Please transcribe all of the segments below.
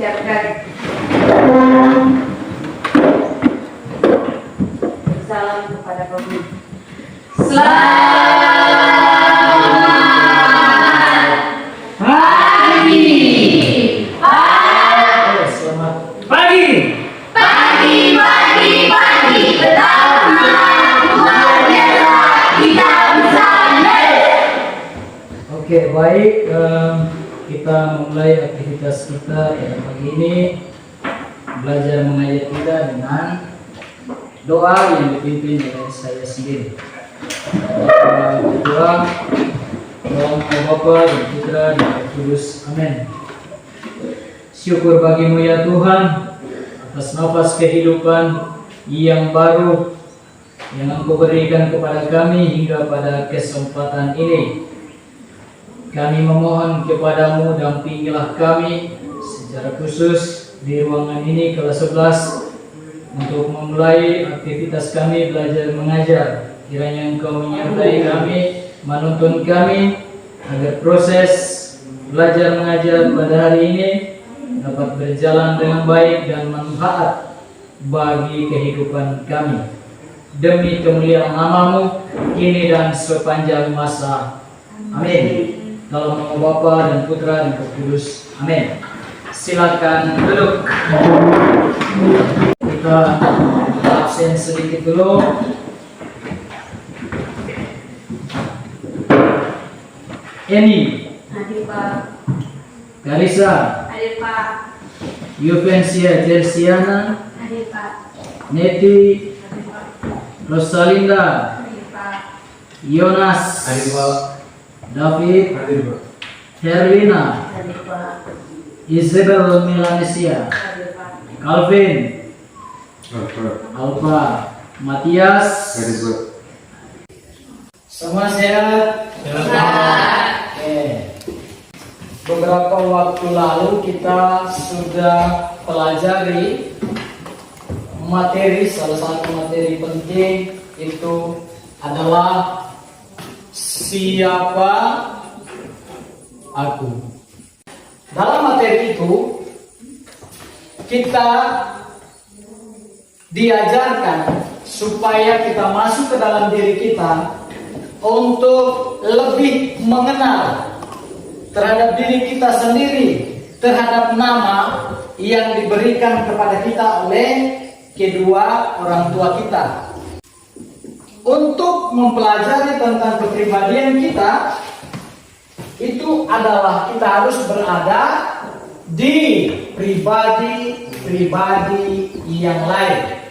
Siapkan. Salam kepada pemimpin. Selamat pagi. Selamat pagi. Pagi. Betapa luar biasa kita bersama. Oke, baik. Kita memulai aktivitas kita pada pagi ini, belajar mengajar kita dengan doa yang dipimpin oleh saya sendiri. Doa dalam nama Bapa dan Putra dan Roh Kudus. Amin. Syukur bagimu ya Tuhan atas nafas kehidupan yang baru yang Engkau berikan kepada kami hingga pada kesempatan ini. Kami memohon kepadamu, dampingilah kami secara khusus di ruangan ini kelas 11 untuk memulai aktivitas kami belajar mengajar. Kiranya Engkau menyertai kami, menuntun kami agar proses belajar mengajar pada hari ini dapat berjalan dengan baik dan manfaat bagi kehidupan kami. Demi kemuliaan nama-Mu kini dan sepanjang masa. Amin. Dalam nama Bapa dan Putra dan Roh Kudus. Amin. Silakan duduk. Kita absen sedikit dulu. Eni, Hadir Pak. Karisa, Hadir Pak. Yuvensia Tersiana, Hadir Pak. Neti, Hadir Pak. Rosalinda, Hadir Pak. Yonas, Hadir Pak. David, Hadir Pak. Herlina, Hadir Pak. Isabel Milanesia, Hadir Pak. Calvin, Pak. Alfa, Matias. Hadir Pak. Semua sehat? Sehat. Oke. Beberapa waktu lalu kita sudah pelajari materi, salah satu materi penting itu adalah siapa aku. Dalam materi itu kita diajarkan supaya kita masuk ke dalam diri kita untuk lebih mengenal terhadap diri kita sendiri, terhadap nama yang diberikan kepada kita oleh kedua orang tua kita. Untuk mempelajari tentang kepribadian kita, itu adalah kita harus berada di pribadi-pribadi yang lain.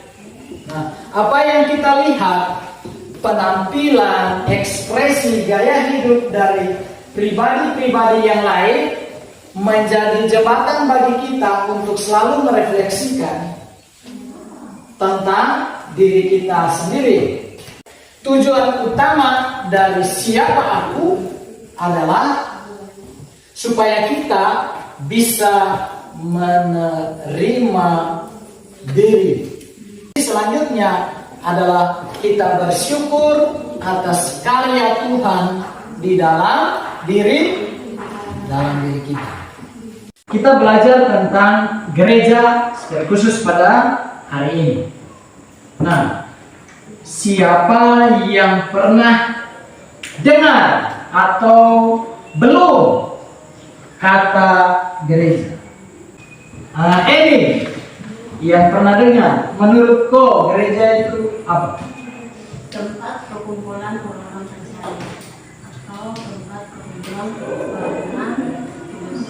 Nah, apa yang kita lihat, penampilan, ekspresi, gaya hidup dari pribadi-pribadi yang lain menjadi jembatan bagi kita untuk selalu merefleksikan tentang diri kita sendiri. Tujuan utama dari siapa aku adalah supaya kita bisa menerima diri. Selanjutnya adalah kita bersyukur atas karya Tuhan di dalam diri kita. Kita belajar tentang gereja secara khusus pada hari ini. Nah, siapa yang pernah dengar atau belum kata gereja? Ini yang pernah dengar, menurut kau gereja itu apa? Tempat perkumpulan orang-orang percaya atau tempat perkumpulan orang-orang kudus.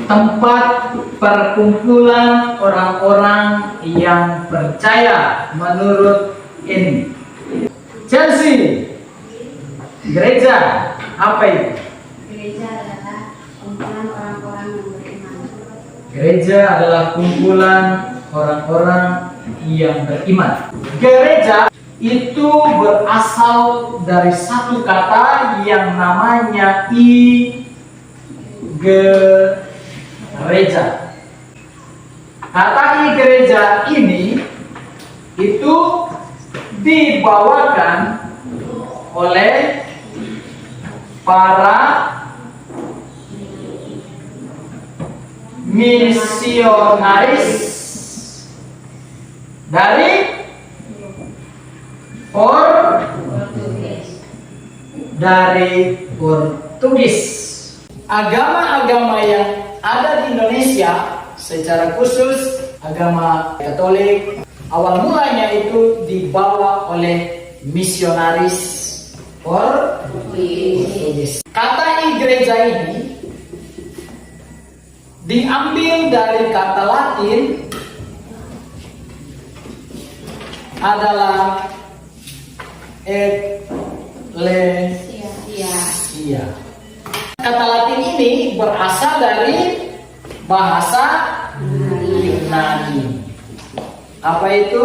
Tempat perkumpulan orang-orang yang percaya menurut ini. Chelsea, gereja apa itu? Gereja adalah kumpulan orang-orang yang beriman. Gereja adalah kumpulan orang-orang yang beriman. Gereja itu berasal dari satu kata yang namanya gereja. Kata gereja ini itu dibawakan oleh para misionaris dari Portugis. Agama-agama yang ada di Indonesia, secara khusus agama Katolik, awal mulanya itu dibawa oleh misionaris Portugis. Kata gereja ini diambil dari kata Latin adalah ecclesia. Kata Latin ini berasal dari bahasa Yunani. Apa itu?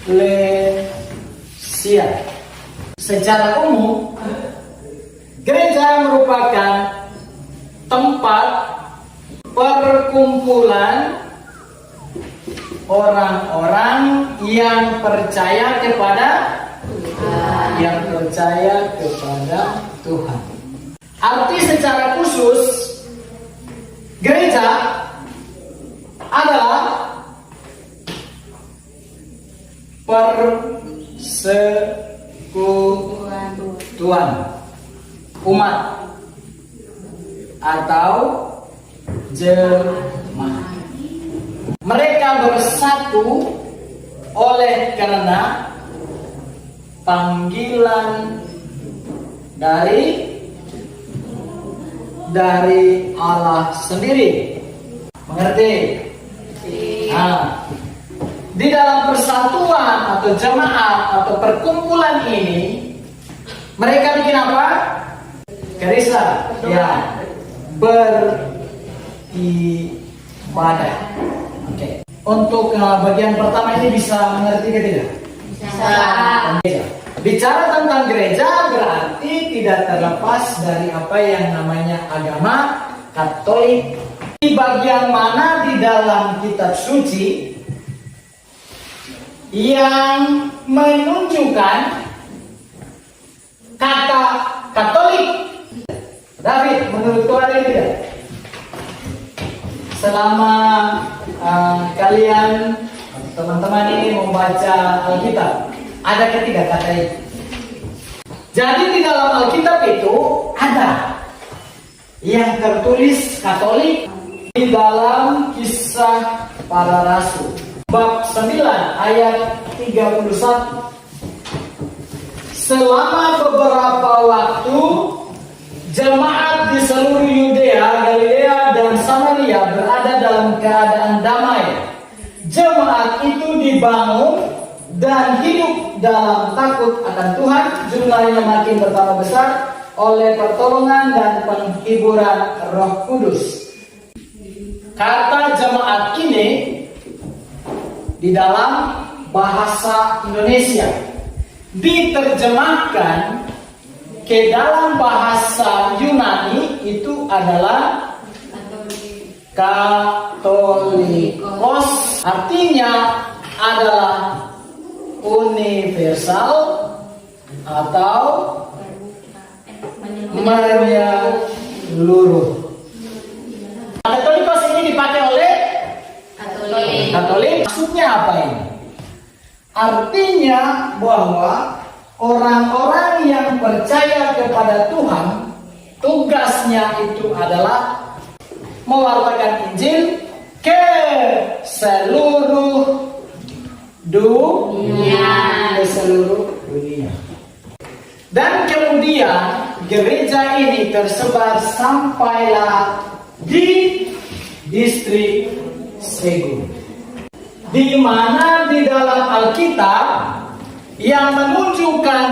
Ecclesia. Secara umum, gereja merupakan tempat perkumpulan orang-orang yang percaya kepada Tuhan. Arti secara khusus, gereja adalah persekutuan umat atau jemaat. Mereka bersatu oleh karena panggilan dari Allah sendiri. Mengerti? Nah, di dalam persatuan atau jemaat atau perkumpulan ini, mereka bikin apa? Gereja, ya, beribadah. Oke. Untuk bagian pertama ini bisa mengerti ke tidak? Bisa. Bicara tentang gereja berarti tidak terlepas dari apa yang namanya agama Katolik. Di bagian mana di dalam kitab suci yang menunjukkan kata Katolik? David, menurut kau ada tidak? Selama kalian teman-teman ini membaca Alkitab, ada ketiga kata itu. Jadi di dalam Alkitab itu ada yang tertulis Katolik di dalam Kisah Para Rasul bab 9 ayat 31. Selama beberapa waktu jemaat di seluruh Yudea, Galilea dan Samaria berada dalam keadaan damai. Jemaat itu dibangun dan hidup dalam takut akan Tuhan. Jumlahnya makin bertambah besar oleh pertolongan dan penghiburan Roh Kudus. Kata jemaat ini di dalam bahasa Indonesia diterjemahkan ke dalam bahasa Yunani itu adalah Katolikos, artinya adalah universal atau menyeluruh. Katolikos ini dipakai oleh Katolik. Maksudnya apa ini? Artinya bahwa orang-orang yang percaya kepada Tuhan, tugasnya itu adalah mewartakan Injil ke seluruh dunia. Dan kemudian gereja ini tersebar sampailah di distrik Segun, di mana di dalam Alkitab yang menunjukkan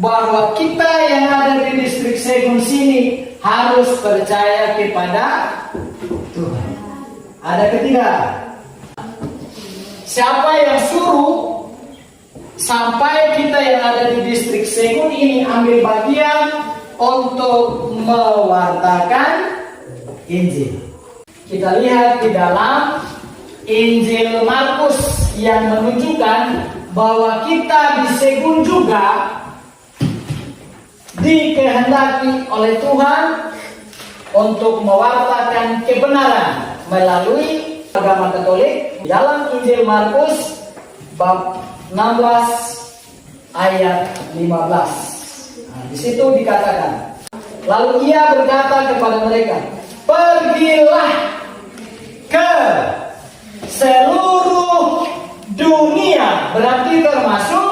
bahwa kita yang ada di distrik Segun sini harus percaya kepada Tuhan. Ada ketiga. Siapa yang suruh sampai kita yang ada di distrik Segun ini ambil bagian untuk mewartakan Injil? Kita lihat di dalam Injil Markus yang menunjukkan bahwa kita di Segun juga dikehendaki oleh Tuhan untuk mewartakan kebenaran melalui agama Katolik. Dalam Injil Markus bab 16 ayat 15. Di situ dikatakan, lalu ia berkata kepada mereka, pergilah ke seluruh dunia, berarti termasuk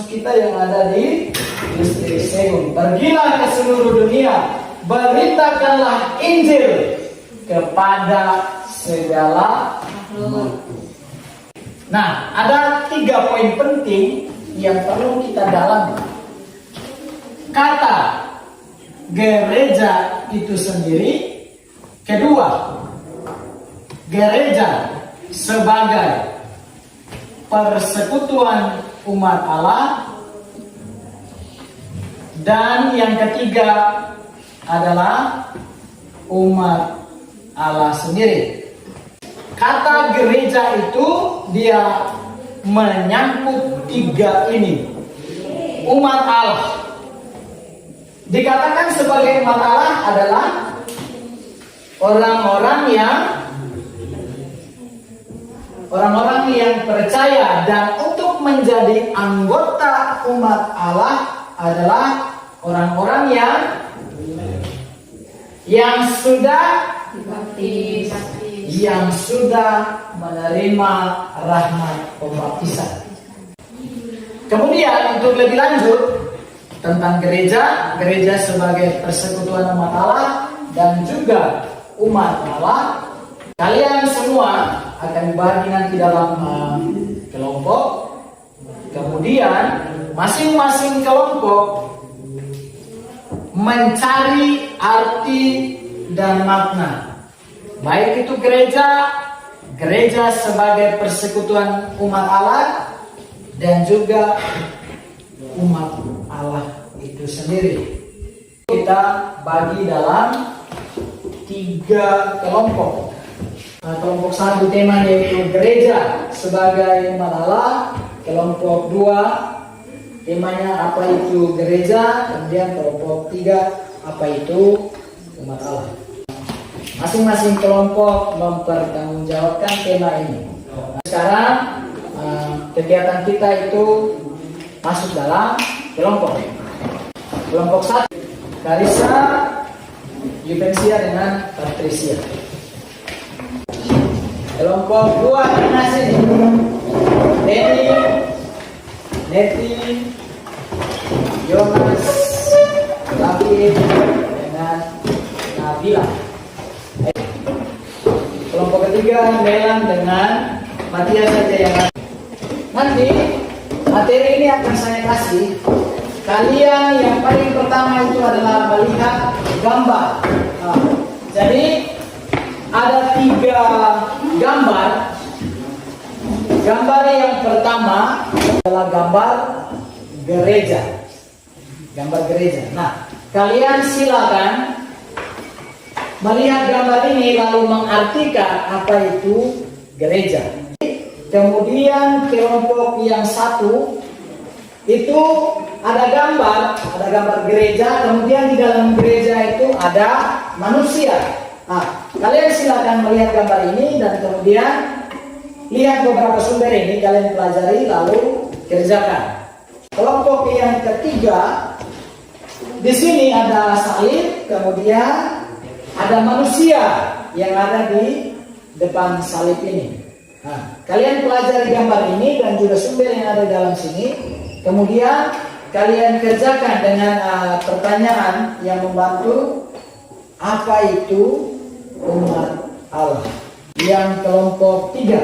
kita yang ada di distrik Segung. Pergilah ke seluruh dunia, beritakanlah Injil kepada segala makhluk. Nah, ada 3 poin penting yang perlu kita dalami. Kata gereja itu sendiri. Kedua, gereja sebagai persekutuan umat Allah. Dan yang ketiga adalah umat Allah sendiri. Kata gereja itu dia menyangkut 3 ini. Umat Allah. Dikatakan sebagai umat Allah adalah orang-orang yang percaya, dan untuk menjadi anggota umat Allah adalah orang-orang yang sudah dibaptis, yang sudah menerima rahmat pembaptisan. Kemudian untuk lebih lanjut tentang gereja sebagai persekutuan umat Allah dan juga umat Allah, kalian semua akan dibagi nanti dalam kelompok. Kemudian masing-masing kelompok mencari arti dan makna. Baik itu gereja sebagai persekutuan umat Allah, dan juga umat Allah itu sendiri. Kita bagi dalam 3 kelompok. Kelompok 1 tema yaitu gereja sebagai umat Allah. Kelompok 2 temanya apa itu gereja. Kemudian kelompok 3 apa itu umat Allah. Masing-masing kelompok mempertanggungjawabkan tema ini. Sekarang kegiatan kita itu masuk dalam kelompok. Kelompok 1 Karissa, Juvensia dengan Patricia. Kelompok 2 Inas ini Denny, Neti, Jonas, David dengan Nabila. Kelompok ketiga Melan dengan Matias saja yang nanti materi ini akan saya kasih. Kalian yang paling pertama itu adalah melihat gambar. Jadi ada 3 gambar. Gambar yang pertama adalah gambar gereja. Gambar gereja. Nah, kalian silakan melihat gambar ini lalu mengartikan apa itu gereja. Kemudian kelompok yang 1 itu ada gambar gereja, kemudian di dalam gereja itu ada manusia. Nah, kalian silakan melihat gambar ini dan kemudian lihat beberapa sumber ini, kalian pelajari lalu kerjakan. Kelompok yang ketiga, di sini ada salib, kemudian ada manusia yang ada di depan salib ini. Nah, kalian pelajari gambar ini dan juga sumber yang ada dalam sini. Kemudian kalian kerjakan dengan pertanyaan yang membantu. Apa itu umat Allah? Yang kelompok 3.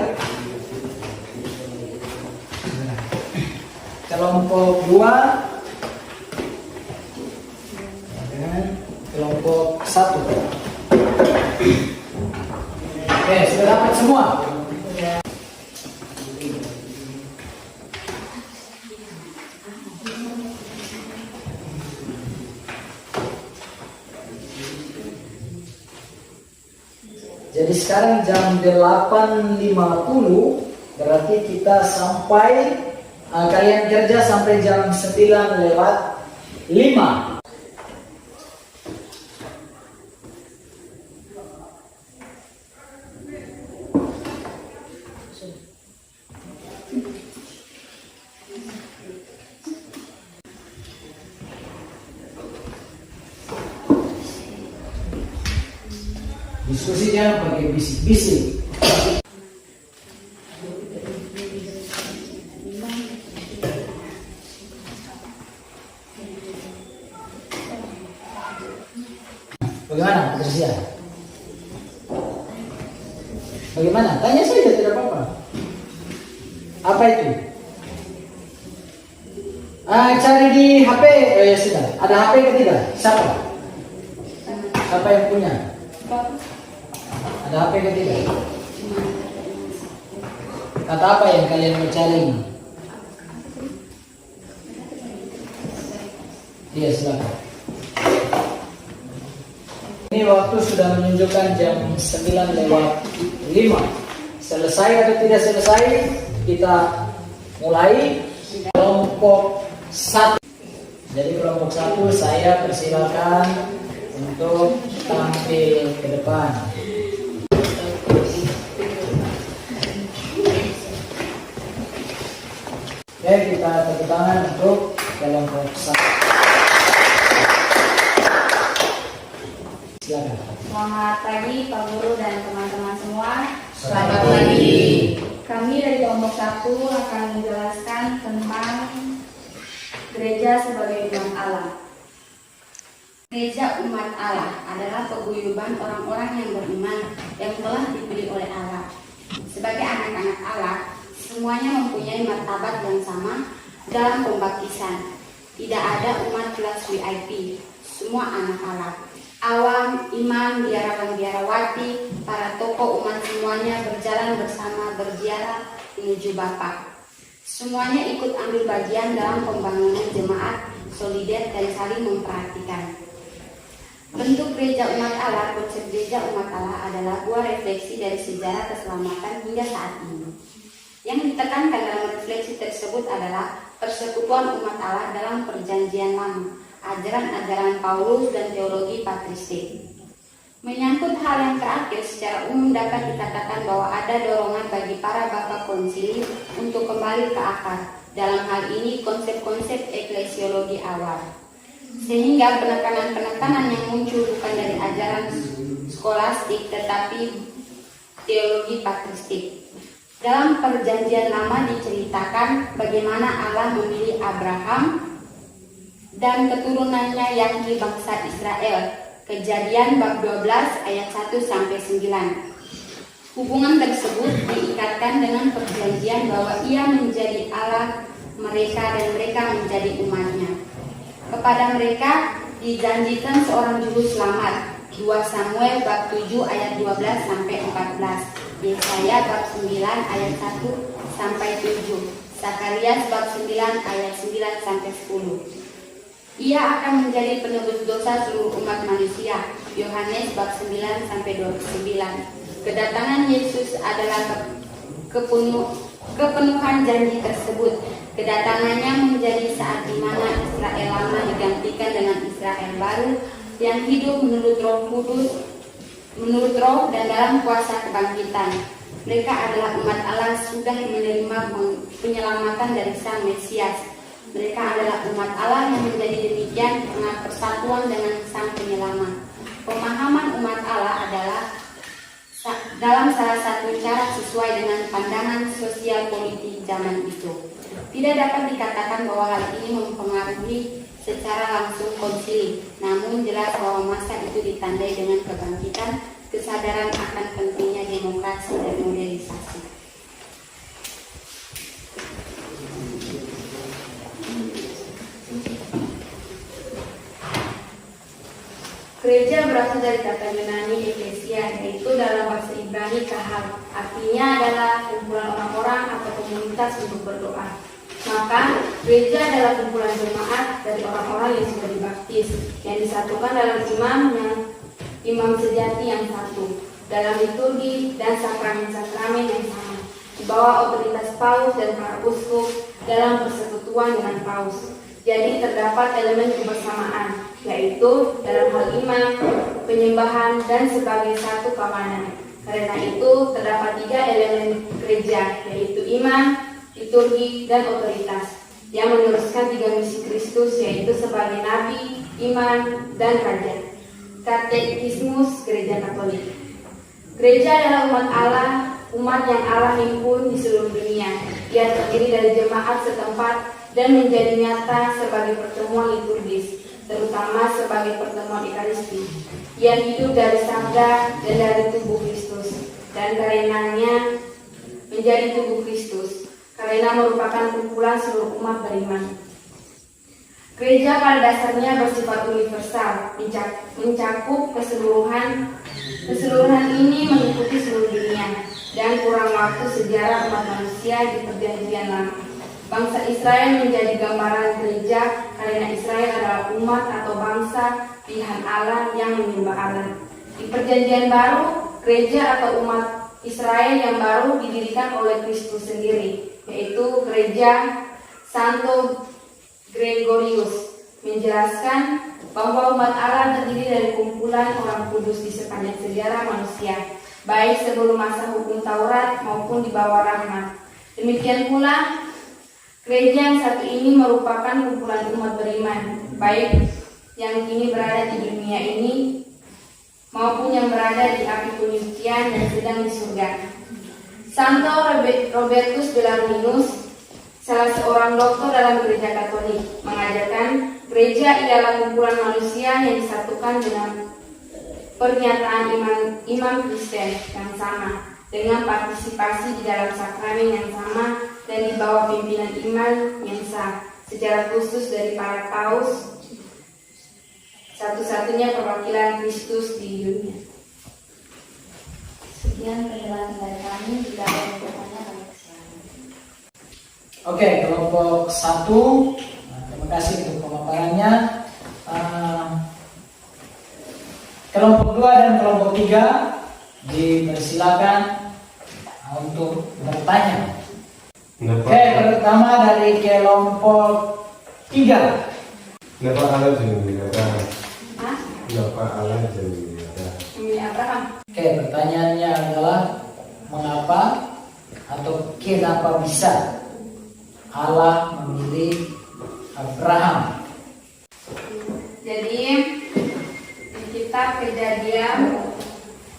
Kelompok 2 dan kelompok 1. Oke, sudah dapat semua? Jadi sekarang jam 8.50, berarti kita sampai kalian kerja sampai jam 9:05. Diskusi jangan pakai bisik-bisik. Bagaimana Patricia? Bagaimana? Tanya saja, tidak apa-apa. Apa itu? Cari di HP. Oh ya sudah. Ada HP ketiga. Siapa? Siapa yang punya? Ada HP ketiga. Kata apa yang kalian mau cari ini? Iya, silakan. Ini waktu sudah menunjukkan jam 9:05. Selesai atau tidak selesai? Kita mulai kelompok 1. Jadi kelompok 1 saya persilakan untuk tampil ke depan. Oke, kita tepuk tangan untuk kelompok 1. Silakan. Selamat pagi Pak Guru dan teman-teman semua. Selamat pagi. Kami dari kelompok 1 akan menjelaskan tentang gereja sebagai umat Allah. Gereja umat Allah adalah paguyuban orang-orang yang beriman yang telah dipilih oleh Allah. Sebagai anak-anak Allah, semuanya mempunyai martabat yang sama dalam pembaptisan. Tidak ada umat kelas VIP, semua anak Allah. Awam, imam, biarawan-biarawati, para tokoh umat semuanya berjalan bersama berziarah menuju Bapa. Semuanya ikut ambil bagian dalam pembangunan jemaat, solider dan saling memperhatikan. Bentuk gereja umat Allah, konsep gereja umat Allah adalah buah refleksi dari sejarah keselamatan hingga saat ini. Yang ditekankan dalam refleksi tersebut adalah persekutuan umat Allah dalam perjanjian lama, ajaran-ajaran Paulus dan teologi patristik. Menyangkut hal yang terakhir, secara umum dapat dikatakan bahwa ada dorongan bagi para bapa konsili untuk kembali ke akar. Dalam hal ini konsep-konsep eklesiologi awal. Sehingga penekanan-penekanan yang muncul bukan dari ajaran skolastik tetapi teologi patristik. Dalam perjanjian lama diceritakan bagaimana Allah memilih Abraham dan keturunannya yakni bangsa Israel. Kejadian bab 12 ayat 1-9. Hubungan tersebut diikatkan dengan perjanjian bahwa Ia menjadi Allah mereka dan mereka menjadi umatnya. Kepada mereka dijanjikan seorang juru selamat. 2 Samuel bab 7 ayat 12-14. Yesaya bab 9 ayat 1-7. Zakarias bab 9 ayat 9-10. Ia akan menjadi penebus dosa seluruh umat manusia. Yohanes bab 9-29. Kedatangan Yesus adalah kepenuhan janji tersebut. Kedatangannya menjadi saat di mana Israel lama digantikan dengan Israel baru yang hidup menurut Roh Kudus, menurut Roh dan dalam kuasa kebangkitan. Mereka adalah umat Allah sudah menerima penyelamatan dari Sang Mesias. Mereka adalah umat Allah yang menjadi demikian karena persatuan dengan Sang Penyelamat. Pemahaman umat Allah adalah dalam salah satu cara sesuai dengan pandangan sosial politik zaman itu. Tidak dapat dikatakan bahwa hal ini mempengaruhi secara langsung konsili, namun jelas bahwa masa itu ditandai dengan kebangkitan, kesadaran akan pentingnya demokrasi dan modernisasi. Gereja berasal dari kata Yunani eklesia, yaitu dalam bahasa Ibrani kahal. Artinya adalah kumpulan orang-orang atau komunitas untuk berdoa. Maka gereja adalah kumpulan jemaat dari orang-orang yang sudah dibaptis, yang disatukan dalam imam sejati yang satu, dalam liturgi dan sakramen-sakramen yang sama, di bawah otoritas Paus dan para uskup dalam persekutuan dengan Paus. Jadi terdapat elemen kebersamaan, yaitu dalam hal iman, penyembahan, dan sebagai satu kawanan. Karena itu terdapat 3 elemen gereja, yaitu iman, liturgi, dan otoritas, yang meneruskan 3 misi Kristus, yaitu sebagai nabi, iman, dan raja. Katekismus Gereja Katolik. Gereja adalah umat Allah, umat yang Allah himpun di seluruh dunia. Ia terdiri dari jemaat setempat dan menjadi nyata sebagai pertemuan liturgis, terutama sebagai pertemuan Ekaristi. Ia hidup dari sabda dan dari tubuh Kristus, dan karenanya menjadi tubuh Kristus, karena merupakan kumpulan seluruh umat beriman. Gereja pada dasarnya bersifat universal, mencakup keseluruhan ini mengikuti seluruh dunia, dan kurang waktu sejarah umat manusia di Perjanjian Lama. Bangsa Israel menjadi gambaran gereja karena Israel adalah umat atau bangsa pilihan Allah yang menyembah Allah. Di Perjanjian Baru, gereja atau umat Israel yang baru didirikan oleh Kristus sendiri, yaitu Gereja Santo Gregorius, menjelaskan bahwa umat Allah terdiri dari kumpulan orang kudus di sepanjang sejarah manusia, baik sebelum masa hukum Taurat maupun di bawah rahmat. Demikian pula, gereja yang satu ini merupakan kumpulan umat beriman, baik yang kini berada di dunia ini maupun yang berada di api penyucian dan sedang di surga. Santo Robertus Bellarminus, salah seorang doktor dalam gereja Katolik, mengajarkan gereja ialah kumpulan manusia yang disatukan dengan pernyataan iman Kristen yang sama, dengan partisipasi di dalam sakramen yang sama dan di bawah pimpinan iman yang sah, secara khusus dari para paus, satu-satunya perwakilan Kristus di dunia. Sekian penjelasan dari kami. Jika ada yang bertanya, kami persilakan. Oke, kelompok 1, terima kasih untuk pemaparannya. Kelompok 2 dan kelompok 3 dipersilakan untuk bertanya. Oke, pertama dari kelompok 3. Kenapa Allah jadi kata? Hah? Kenapa Allah jadi kata? Memilih Abraham. Oke, pertanyaannya adalah mengapa atau kenapa bisa Allah memilih Abraham? Jadi di kitab Kejadian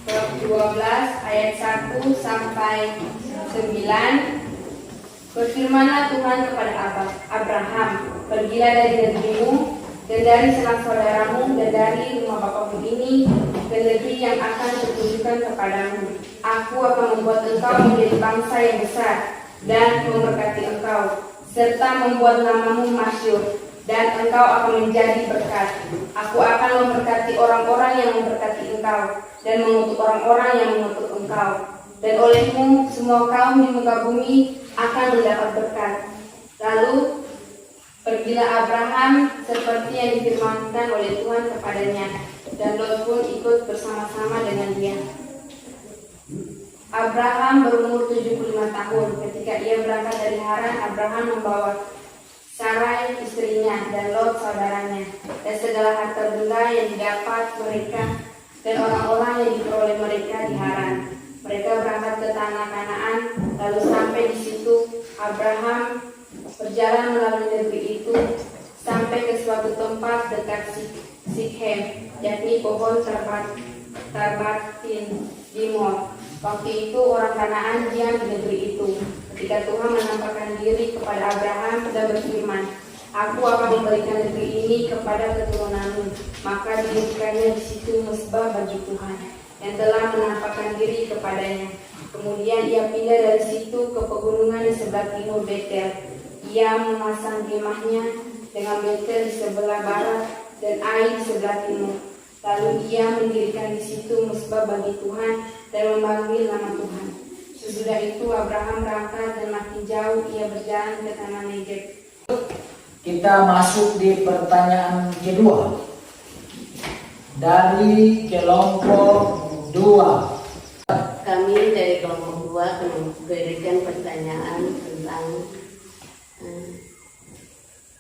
bab 12 ayat 1 sampai 9, berfirmanlah Tuhan kepada Abraham, pergilah dari negerimu dan dari sanak saudaramu dan dari rumah bapakmu ini ke negeri yang akan kutunjukkan kepadamu. Aku akan membuat engkau menjadi bangsa yang besar dan memberkati engkau, serta membuat namamu masyhur, dan engkau akan menjadi berkat. Aku akan memberkati orang-orang yang memberkati engkau, dan mengutuk orang-orang yang mengutuk engkau. Dan olehmu semua kaum di muka bumi akan mendapat berkat. Lalu pergilah Abraham seperti yang difirmankan oleh Tuhan kepadanya, dan Lot pun ikut bersama-sama dengan dia. Abraham berumur 75 tahun ketika ia berangkat dari Haran. Abraham membawa Sarai istrinya dan Lot saudaranya, dan segala harta benda yang didapat mereka dan orang-orang yang diperoleh mereka di Haran. Mereka berangkat ke tanah Kanaan, lalu sampai di situ Abraham berjalan melalui negeri itu sampai ke suatu tempat dekat Sikhem, yakni pohon Tarbatin Dimor. Waktu itu orang Kanaan diam di negeri itu. Ketika Tuhan menampakkan diri kepada Abraham dan berfirman, Aku akan memberikan negeri ini kepada keturunanmu. Maka didirikannya di situ mezbah bagi Tuhan yang telah menampakkan diri kepadanya. Kemudian ia pindah dari situ ke pegunungan di sebelah timur Betel. Ia memasang kemahnya dengan Betel di sebelah barat dan Ai di sebelah timur. Lalu ia mendirikan di situ mezbah bagi Tuhan dan memanggil nama Tuhan. Sesudah itu Abraham berangkat dan makin jauh ia berjalan ke tanah Negeb. Kita masuk di pertanyaan kedua dari kelompok 2. Kami dari kelompok 2 memberikan pertanyaan tentang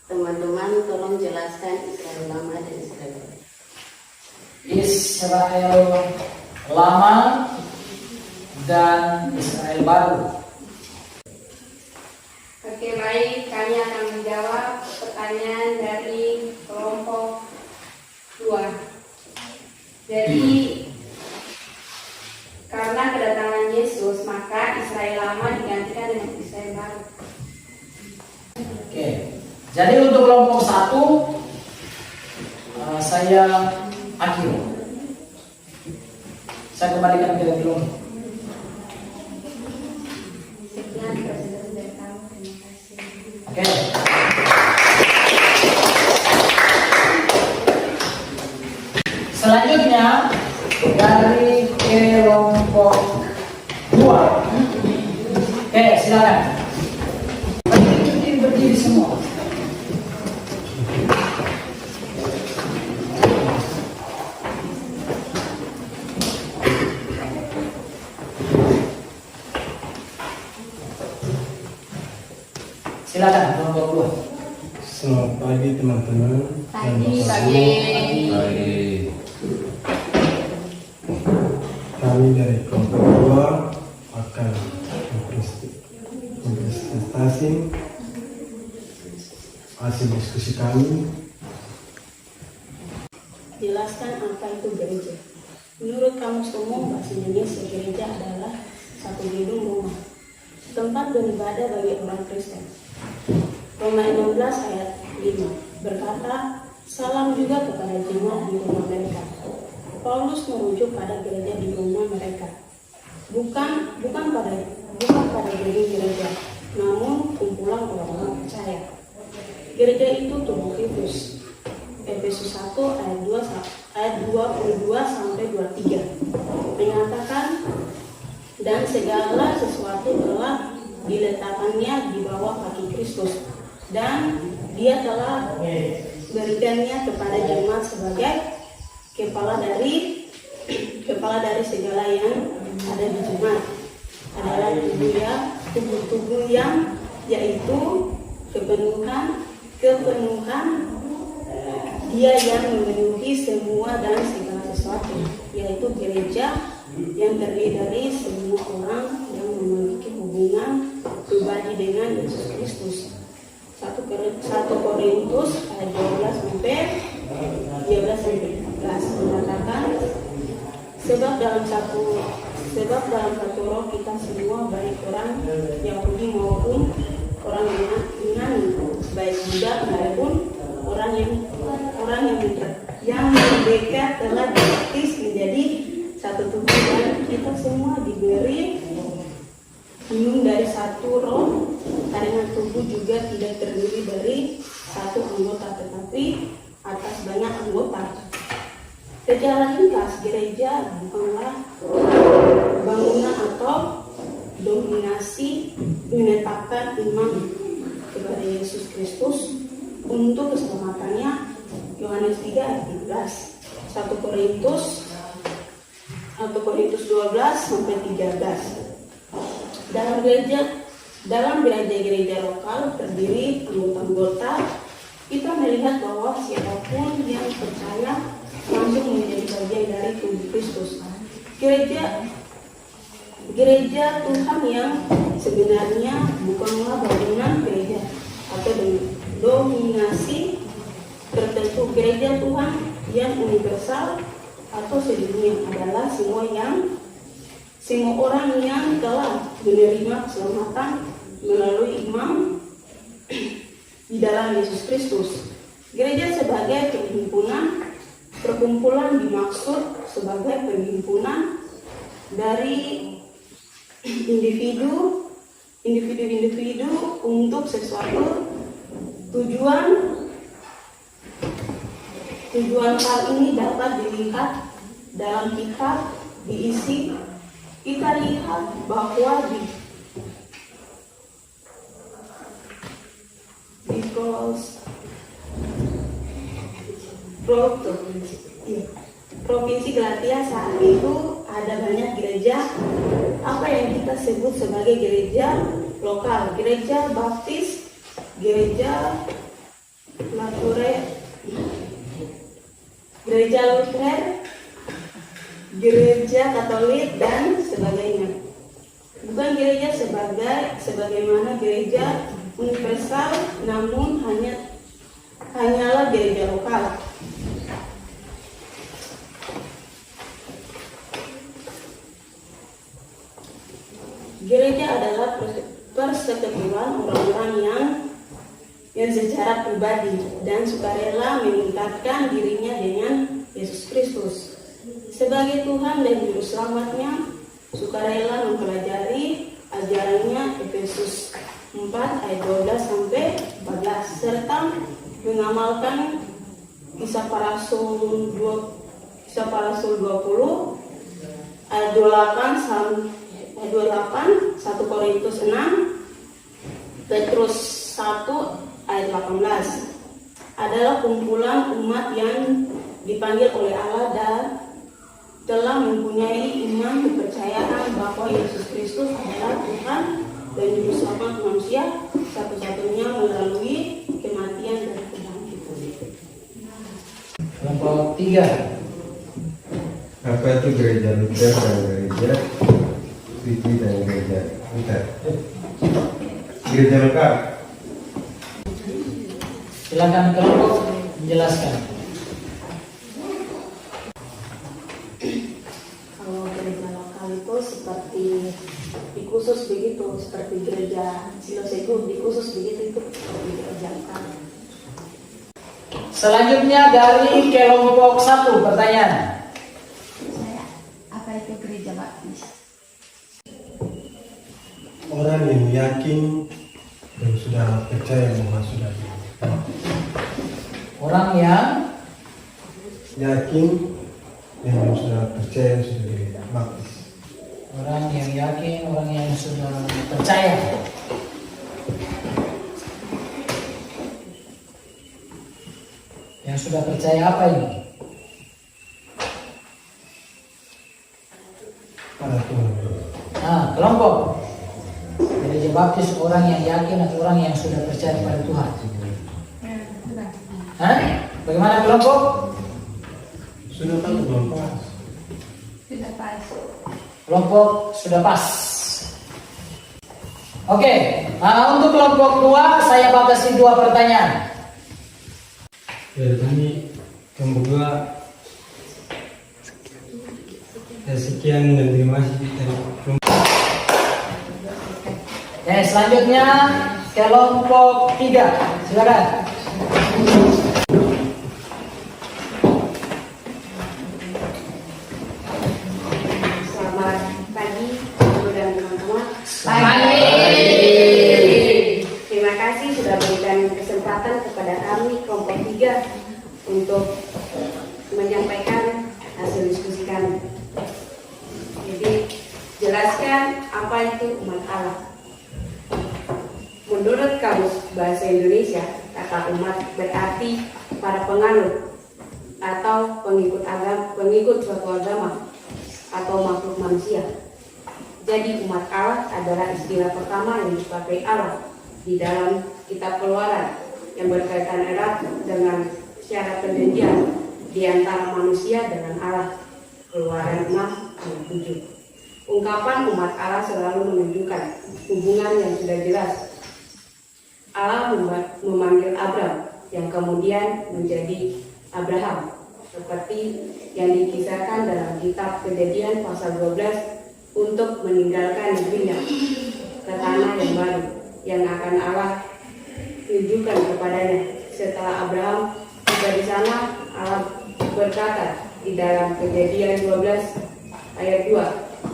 teman-teman tolong jelaskan Israel Lama dan Israel Baru. Israel Lama dan Israel Baru. Oke, baik, kami akan menjawab pertanyaan dari kelompok 2. Jadi karena Jadi untuk kelompok 1 saya akhiri. Saya kembalikan ke kelompok. Sekian presentasi dari kami. Terima kasih. Oke. Selanjutnya dari kelompok 2. Oke, silakan. Berdiri semua. Silakan kelompok 2. Selamat pagi teman-teman. Pagi. Kami dari kelompok 2 akan mempresentasi hasil diskusi kami. Jelaskan apa itu gereja. Menurut Kamus Umum Bahasa Indonesia, gereja adalah satu gedung rumah, tempat beribadah bagi orang Kristen. Roma 16 ayat 5 berkata, salam juga kepada jemaat di rumah mereka. Paulus merujuk pada gereja di rumah mereka, bukan pada gedung gereja, namun kumpulan orang-orang percaya. Gereja itu tubuh Kristus. Efesus 1 ayat 22 sampai 23 menyatakan, dan segala sesuatu telah diletakkannya di bawah kaki Kristus, dan Dia telah berikannya kepada jemaat sebagai kepala dari segala yang ada di jemaat, adalah tubuh yang yaitu kepenuhan Dia yang memenuhi semua dan segala sesuatu, yaitu gereja yang terdiri dari semua orang yang memiliki hubungan pribadi dengan Yesus Kristus. 1 Korintus ayat 12 sampai 14 mengatakan, sebab dalam satu roh kita semua, baik orang Yahudi maupun orang Yunani, baik Buddha maupun orang yang mendekat, telah dibaptis menjadi satu tubuh, dan kita semua diberi minum dari satu roh, karena tubuh juga tidak terdiri dari satu anggota, tetapi atas banyak anggota. Secara ringkas, gereja bukanlah bangunan atau dominasi menetapkan iman kepada Yesus Kristus untuk keselamatannya. Yohanes 3 ayat 13, 1 Korintus 12 sampai 13. Dalam gereja lokal terdiri anggota-anggota, kita melihat bahwa siapapun yang percaya langsung menjadi bagian dari tubuh Kristus. Gereja Tuhan yang sebenarnya bukanlah bangunan gereja atau dominasi tertentu. Gereja Tuhan yang universal atau sedunia adalah semua orang yang telah menerima keselamatan melalui iman di dalam Yesus Kristus. Gereja sebagai perkumpulan dimaksud sebagai perhimpunan dari individu untuk sesuatu tujuan. Hal ini dapat dilihat dalam kitab diisi. Kita lihat bahwa di Provinsi Galatia saat itu ada banyak gereja, apa yang kita sebut sebagai gereja lokal, gereja Baptis, gereja Lutheran, gereja Katolik dan sebagainya. Bukan gereja sebagaimana gereja universal, namun hanyalah gereja lokal. Gereja adalah persekutuan orang-orang yang secara pribadi dan sukarela meningkatkan dirinya dengan Yesus Kristus sebagai Tuhan dan Juru Selamatnya, sukarela mempelajari ajarannya Efesus 4 ayat 12 sampai 14 serta mengamalkan Kisah Para Rasul 20 ayat 28, 1 Korintus 6, Petrus 1 ayat 18 adalah kumpulan umat yang dipanggil oleh Allah dan telah mempunyai iman kepercayaan bahwa Yesus Kristus adalah Tuhan dan Juru Selamat manusia satu-satunya melalui kematian dan kebangkitan. Kelompok 3. Apa itu gereja Luther dan gereja Suci dan gereja Luther? Gereja lengkap. Silakan kelompok menjelaskan. Kalau gereja lokal itu seperti di khusus begitu, seperti gereja Silosegu di khusus begitu, itu seperti gereja lokal. Selanjutnya dari kelompok 1 pertanyaan. Apa itu gereja baptis? Orang yang yakin dan sudah percaya bahwa sudah Orang yang yakin dan sudah percaya sudah dibaptis. Orang yang yakin, orang yang sudah percaya. Yang sudah percaya apa ini? Pada Tuhan. Nah, kelompok gereja baptis orang yang yakin atau orang yang sudah percaya pada Tuhan. Hah? Bagaimana kelompok? Sudah tahu belum pas? Sudah pas. Kelompok sudah pas. Oke, untuk kelompok 2 saya batasi 2 pertanyaan. Ya, kami kelompok 2. Sekian dan terima kasih dari kelompok. Selanjutnya kelompok 3. Silakan. Selamat pagi, Ibu dan teman-teman. Pagi. Terima kasih sudah berikan kesempatan kepada kami kelompok 3 untuk menyampaikan hasil diskusi kami. Jadi, jelaskan apa itu umat Allah. Menurut Kamus Bahasa Indonesia, kata umat berarti para penganut atau pengikut suatu agama atau makhluk manusia. Jadi umat Allah adalah istilah pertama yang dipakai Allah di dalam kitab Keluaran yang berkaitan erat dengan syarat perjanjian di antara manusia dengan Allah. Keluaran 6 ayat 7. Ungkapan umat Allah selalu menunjukkan hubungan yang sudah jelas. Allah memanggil Abram yang kemudian menjadi Abraham, seperti yang dikisahkan dalam kitab Kejadian pasal 12 untuk meninggalkan negerinya ke tanah yang baru yang akan Allah tunjukkan kepadanya. Setelah Abraham tiba di sana, Allah berkata di dalam Kejadian 12 ayat 2,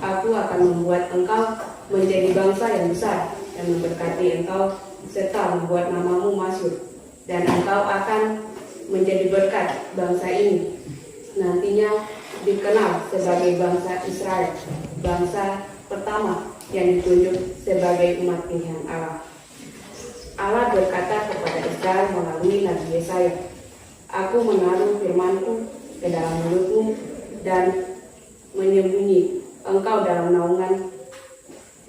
Aku akan membuat engkau menjadi bangsa yang besar dan memberkati engkau serta membuat namamu masyhur, dan engkau akan menjadi berkat bangsa ini. Nantinya dikenal sebagai bangsa Israel, bangsa pertama yang ditunjuk sebagai umat pilihan Allah. Allah berkata kepada Israel melalui Nabi Yesaya, Aku menaruh firmanku ke dalam mulutmu dan menyembunyi engkau dalam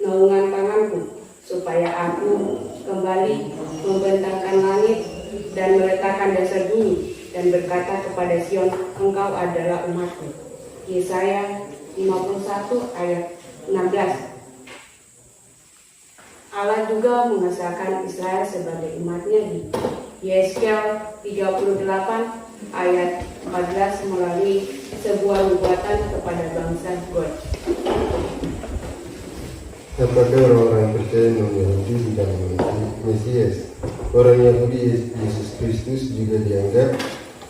naungan tanganku, supaya aku kembali membentangkan langit dan meletakkan dasar bumi, dan berkata kepada Sion, engkau adalah umatku. Yesaya 51 ayat 16. Allah juga mengesahkan Israel sebagai umatnya di Yeskel 38 ayat 14 melalui sebuah nubuatan kepada bangsa Gad. Apakah orang-orang percaya non-Yahudi tidak memiliki Mesias? orang Yahudi Yesus Kristus juga dianggap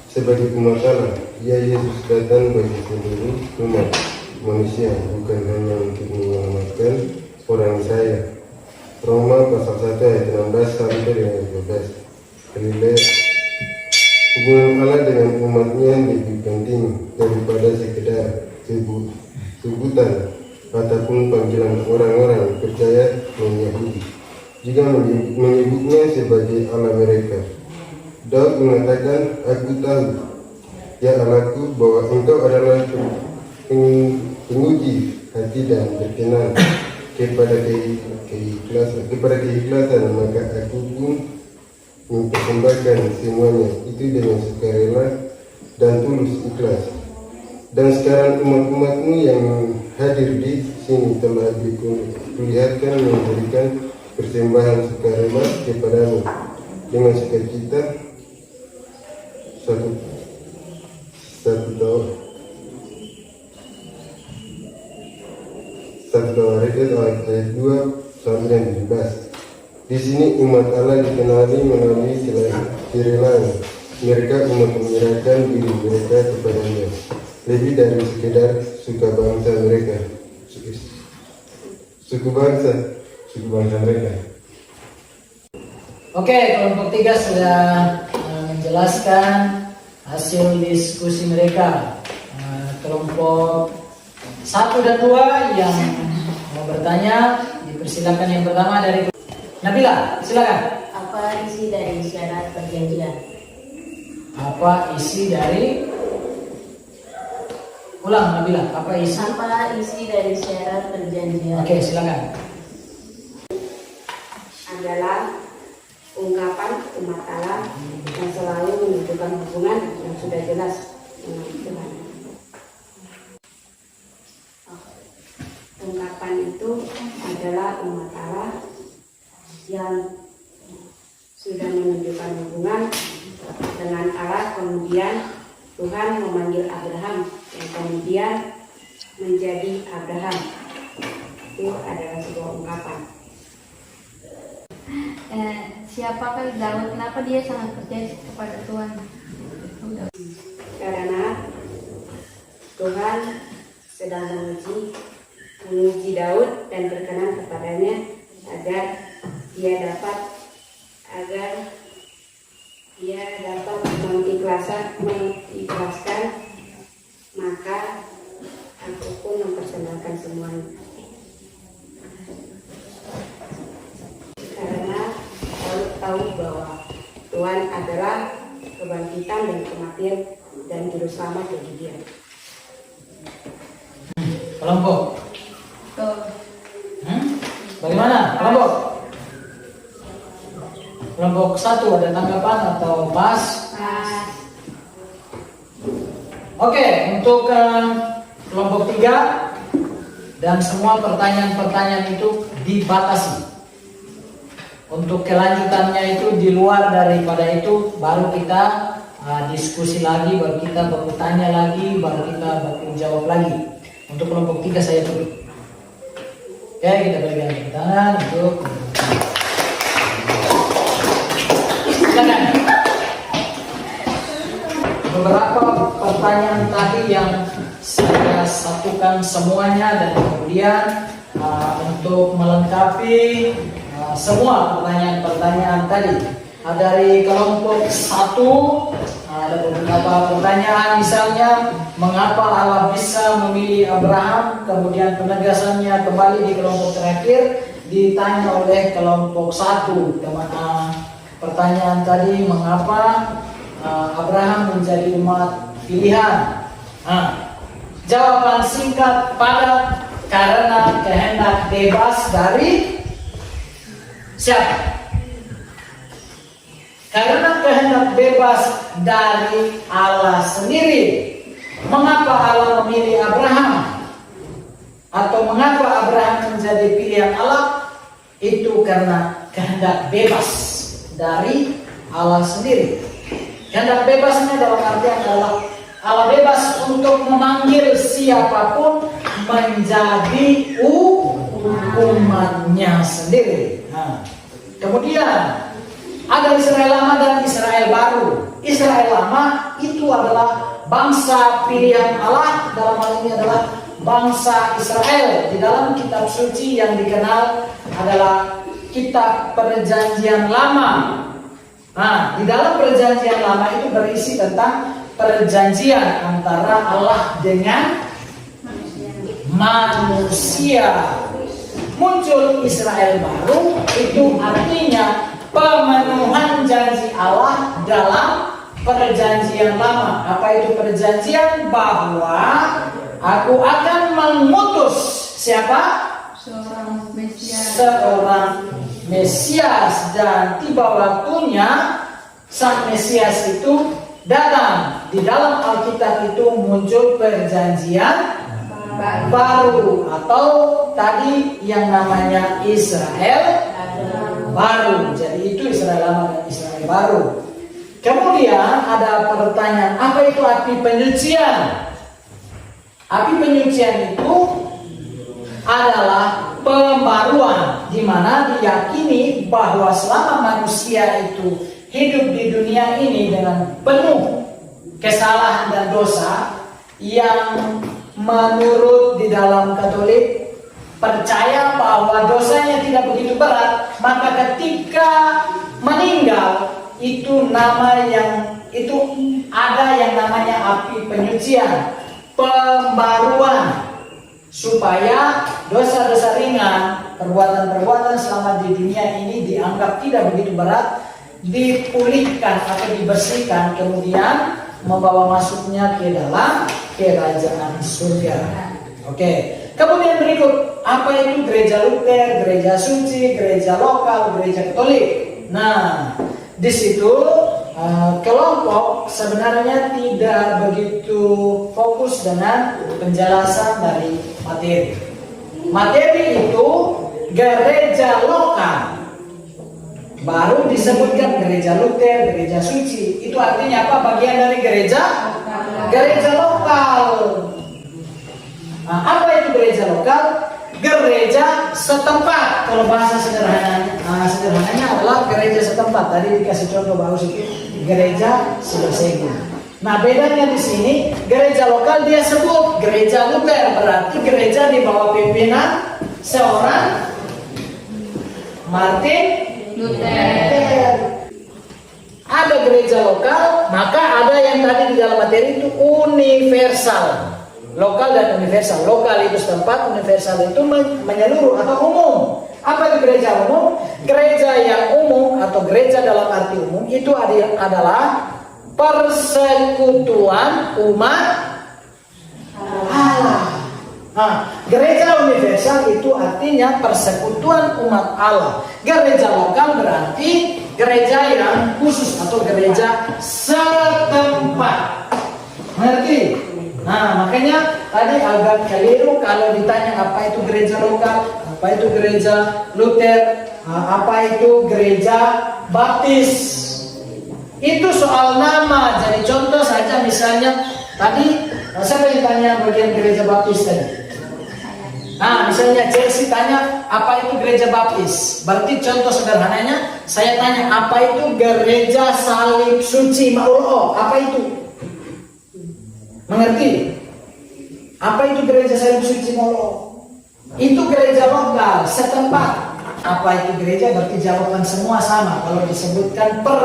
sebagai umat Allah. Ya, Yesus datang bagi seluruh umat manusia, bukan hanya untuk menyelamatkan orang Israel. Roma pasal 1 ayat 16 sampai dengan 12. Kelilai hubungan Allah dengan umatnya lebih penting daripada sekedar sebutan ataupun panggilan orang-orang percaya non-Yahudi. Jika menyebutnya sebagai Allah mereka, Daud mengatakan, "Aku tahu, ya Allahku, bahwa Engkau adalah penguji hati dan berkenan kepada keikhlasan, maka aku pun mempersembahkan semuanya itu dengan sukarela dan tulus ikhlas." Dan sekarang umat-umatmu yang hadir di sini telah diperlihatkan memberikan persembahan sukarela kepadamu dengan sukacita satu Tawarik ayat 2 sampai 17. Di sini umat Allah dikenali melalui kerelaan mereka menyerahkan diri mereka kepadanya, lebih dari sekedar suku bangsa mereka. Oke, kelompok 3 sudah menjelaskan hasil diskusi mereka. Kelompok 1 dan 2 yang mau bertanya, dipersilakan. Yang pertama dari Nabila, silakan. Apa isi dari syarat perjanjian? Apa isi dari? Ulang Nabila, apa isi? Apa isi dari syarat perjanjian? Oke, silakan. Adalah ungkapan umat Allah yang selalu menunjukkan hubungan yang sudah jelas dengan Tuhan. Ungkapan itu adalah umat Allah yang sudah menunjukkan hubungan dengan Allah. Kemudian Tuhan memanggil Abraham yang kemudian menjadi Abraham. Itu adalah sebuah ungkapan. Siapakah Daud? Kenapa dia sangat percaya kepada Tuhan? Karena Tuhan sedang menguji Daud dan berkenan kepadanya agar dia dapat mengikhlaskan, maka aku pun mempersembahkan semuanya. Karena Daud tahu bahwa Tuhan adalah kebangkitan dan kematian dan juru selamat bagi dia. Kelompok. Tuh. Bagaimana? Kelompok 1 ada tanggapan atau pas? Oke, untuk kelompok 3 dan semua pertanyaan-pertanyaan itu dibatasi. Untuk kelanjutannya itu di luar daripada itu baru kita diskusi lagi, baru kita bertanya lagi, baru kita jawab lagi. Untuk kelompok 3 saya tutup. Oke, kita berikan tepuk tangan untuk silakan. Beberapa pertanyaan tadi yang saya satukan semuanya dan kemudian untuk melengkapi semua pertanyaan-pertanyaan tadi. Dari kelompok 1 ada beberapa pertanyaan, misalnya mengapa Allah bisa memilih Abraham, kemudian penegasannya kembali di kelompok terakhir ditanya oleh kelompok 1. Pertanyaan tadi, mengapa Abraham menjadi umat pilihan? Jawaban singkat padat, karena kehendak bebas dari siapa? Karena kehendak bebas dari Allah sendiri. Mengapa Allah memilih Abraham? Atau mengapa Abraham menjadi pilihan Allah? Itu karena kehendak bebas dari Allah sendiri. Kehendak bebasnya dalam artian adalah Allah bebas untuk memanggil siapapun menjadi umatnya sendiri. Kemudian Ada Israel lama dan Israel baru. Israel lama itu adalah bangsa pilihan Allah, dalam hal ini adalah bangsa Israel di dalam kitab suci yang dikenal adalah kitab Perjanjian Lama. Nah, di dalam Perjanjian Lama itu berisi tentang perjanjian antara Allah dengan manusia. Muncul Israel baru, itu artinya pemenuhan janji Allah dalam perjanjian lama. Apa itu perjanjian? Bahwa aku akan mengutus siapa? Seorang Mesias. Seorang Mesias, dan tiba waktunya sang Mesias itu datang. Di dalam Alkitab itu muncul perjanjian baru, atau tadi yang namanya Israel baru. Jadi itu Israel lama dan Israel baru. Kemudian ada pertanyaan, apa itu api penyucian? Api penyucian itu adalah pembaruan, di mana diyakini bahwa selama manusia itu hidup di dunia ini dengan penuh kesalahan dan dosa, yang menurut di dalam Katolik percaya bahwa dosanya tidak begitu berat, maka ketika meninggal itu nama yang itu ada yang namanya api penyucian, pembaruan, supaya dosa-dosa ringan, perbuatan-perbuatan selama di dunia ini dianggap tidak begitu berat, dipulihkan atau dibersihkan, kemudian membawa masuknya ke dalam kerajaan surga. Oke. Kemudian berikut, apa itu gereja Luther, gereja suci, gereja lokal, gereja Katolik. Nah, di situ kelompok sebenarnya tidak begitu fokus dengan penjelasan dari materi. Materi itu gereja lokal. Baru disebutkan gereja Luther, gereja suci. Itu artinya apa? Bagian dari gereja lokal. Nah, apa itu gereja lokal? Gereja setempat. Kalau bahasa sederhananya adalah gereja setempat. Tadi dikasih contoh bagus itu gereja Selesegu. Nah, bedanya di sini gereja lokal dia sebut gereja Luther, berarti gereja di bawah pimpinan seorang Martin Luther. Ada gereja lokal, maka ada yang tadi di dalam materi itu universal. Lokal dan universal. Lokal itu setempat, universal itu menyeluruh atau umum. Apa itu gereja umum? Gereja yang umum atau gereja dalam arti umum itu adalah persekutuan umat Allah. Nah, gereja universal itu artinya persekutuan umat Allah. Gereja lokal berarti gereja yang khusus atau gereja setempat. Mengerti? Nah, makanya tadi agak keliru kalau ditanya apa itu gereja lokal, apa itu gereja Luther, apa itu gereja Baptis. Itu soal nama. Jadi contoh saja, misalnya tadi siapa yang tanya bagian gereja Baptis tadi? Nah, misalnya Chelsea tanya apa itu gereja Baptis. Berarti contoh sederhananya saya tanya apa itu gereja Salib Suci Maulo? Apa itu? Mengerti? Apa itu gereja Salib Suci Maulo? Itu gereja lokal setempat. Apa itu gereja? Berarti jawaban semua sama kalau disebutkan per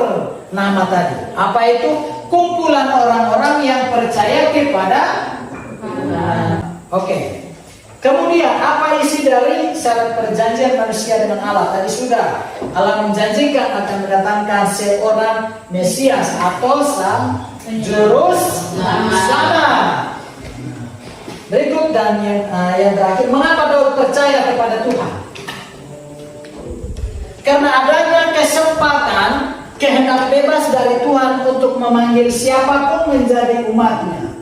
nama tadi. Apa itu? Kumpulan orang-orang yang percaya kepada Oke. Kemudian apa isi dari syarat perjanjian manusia dengan Allah? Tadi sudah, Allah menjanjikan akan mendatangkan seorang Mesias atau sang juru selamat. Berikut dan yang terakhir, mengapa Daud percaya kepada Tuhan? Karena adanya kesempatan, kehendak bebas dari Tuhan untuk memanggil siapapun menjadi umatnya.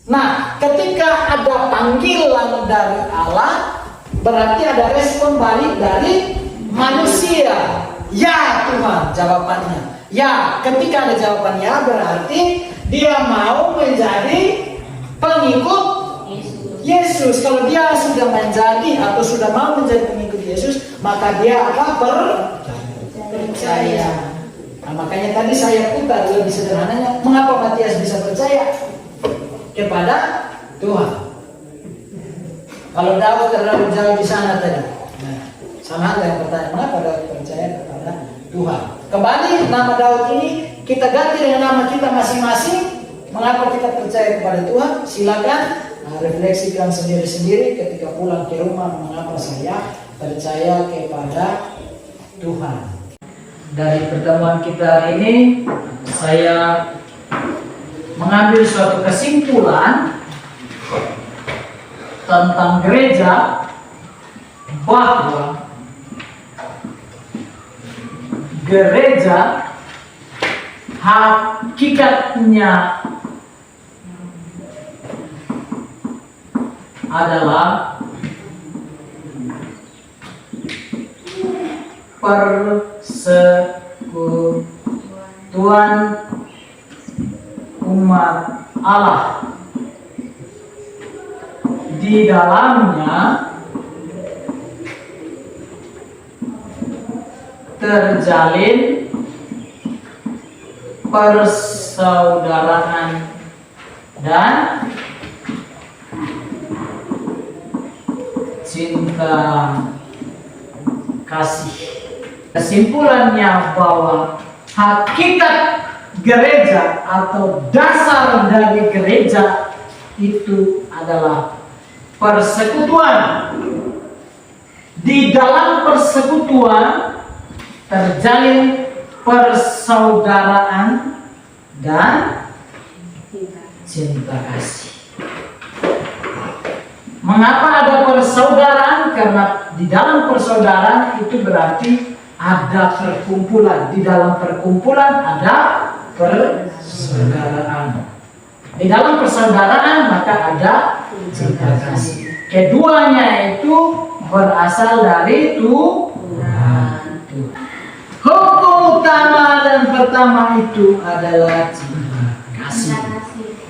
Nah, ketika ada panggilan dari Allah, berarti ada respon balik dari manusia. Ya Tuhan, jawabannya. Ya, ketika ada jawabannya berarti dia mau menjadi pengikut Yesus. Kalau dia sudah menjadi atau sudah mau menjadi pengikut Yesus, maka dia apa? Percaya. Nah, makanya tadi saya putar lebih sederhananya, mengapa Matias bisa percaya kepada Tuhan? Kalau Daud terlalu jauh di sana tadi, nah, sama dengan pertanyaan, mengapa Daud percaya kepada Tuhan? Kembali nama Daud ini kita ganti dengan nama kita masing-masing. Mengapa kita percaya kepada Tuhan? Silakan refleksikan sendiri-sendiri ketika pulang ke rumah, mengapa saya percaya kepada Tuhan. Dari pertemuan kita hari ini, saya mengambil suatu kesimpulan tentang gereja, bahwa gereja hakikatnya adalah persekutuan umat Allah. Di dalamnya terjalin persaudaraan dan cinta kasih. Kesimpulannya bahwa hakikat gereja atau dasar dari gereja itu adalah persekutuan. Di dalam persekutuan terjalin persaudaraan dan cinta kasih. Mengapa ada persaudaraan? Karena di dalam persaudaraan itu berarti ada perkumpulan. Di dalam perkumpulan ada persaudaraan. Di dalam persaudaraan maka ada cinta kasih. Keduanya itu berasal dari Tuhan. Hukum utama dan pertama itu adalah cinta kasih.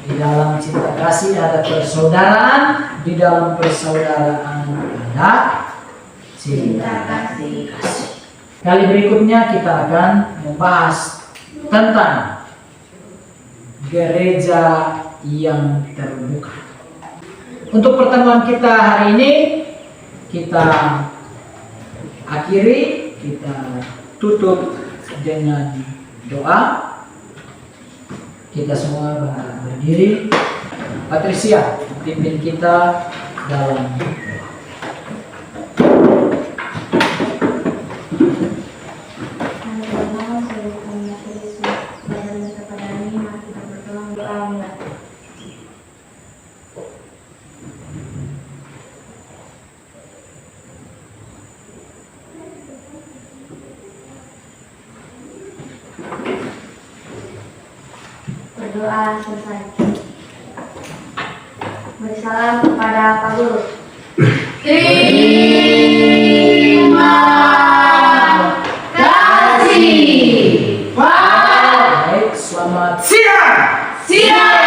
Di dalam cinta kasih ada persaudaraan, di dalam persaudaraan ada cinta kasih. Kali berikutnya kita akan membahas tentang gereja yang terbuka. Untuk pertemuan kita hari ini kita akhiri, kita tutup dengan doa. Kita semua berdiri. Patricia, pimpin kita dalam doa. Berdoa selesai. Bersalam kepada Pak Guru. Terima kasih. Baik, selamat siang. Siang.